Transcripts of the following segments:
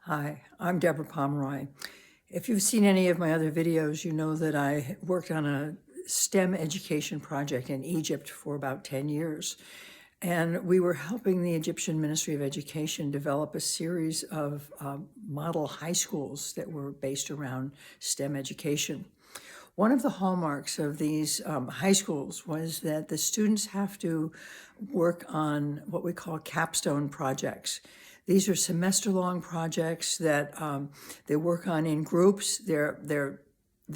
Hi, I'm Deborah Pomeroy. If you've seen any of my other videos, you know that I worked on a STEM education project in Egypt for about 10 years. And we were helping the Egyptian Ministry of Education develop a series of model high schools that were based around STEM education. One of the hallmarks of these high schools was that the students have to work on what we call capstone projects. These are semester-long projects that they work on in groups. The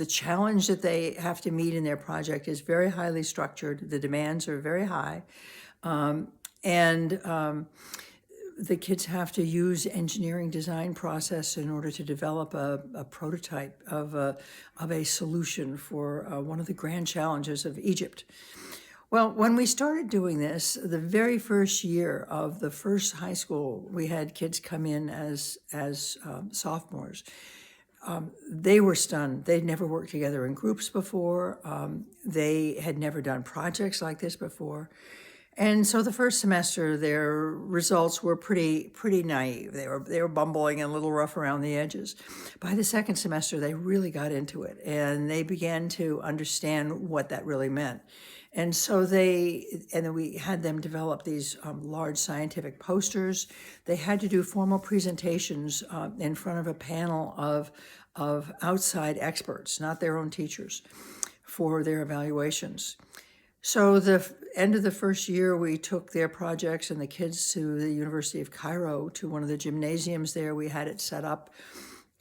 challenge that they have to meet in their project is very highly structured. The demands are very high. The kids have to use engineering design process in order to develop a prototype of a solution for one of the grand challenges of Egypt. Well, when we started doing this, the very first year of the first high school, we had kids come in as sophomores. They were stunned. They'd never worked together in groups before. They had never done projects like this before. And so the first semester, their results were pretty naive. They were bumbling and a little rough around the edges. By the second semester, they really got into it, and they began to understand what that really meant. And so then we had them develop these large scientific posters. They had to do formal presentations in front of a panel of outside experts, not their own teachers, for their evaluations. So the end of the first year, we took their projects and the kids to the University of Cairo, to one of the gymnasiums there. We had it set up,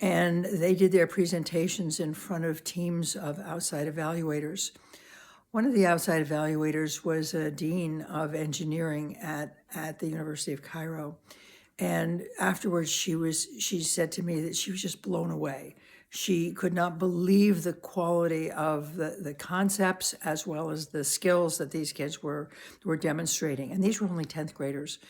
and they did their presentations in front of teams of outside evaluators. One of the outside evaluators was a dean of engineering at the University of Cairo. And afterwards, she said to me that she was just blown away. She could not believe the quality of the concepts as well as the skills that these kids were demonstrating. And these were only 10th graders.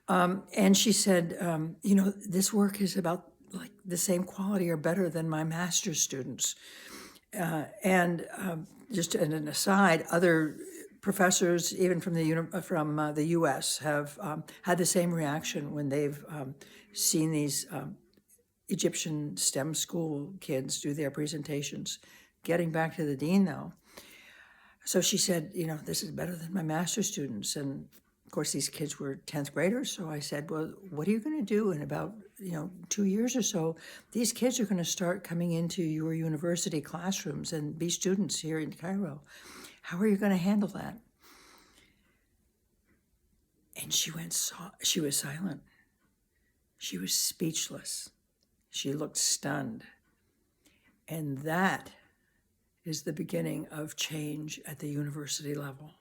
And she said, this work is about like the same quality or better than my master's students. Just an aside, other professors, even from the U.S., have had the same reaction when they've seen these Egyptian STEM school kids do their presentations. Getting back to the dean, though, so she said, this is better than my master's students. And of course, these kids were 10th graders. So I said, well, what are you going to do in about 2 years or so? These kids are going to start coming into your university classrooms and be students here in Cairo. How are you going to handle that? And she was silent. She was speechless. She looked stunned. And that is the beginning of change at the university level.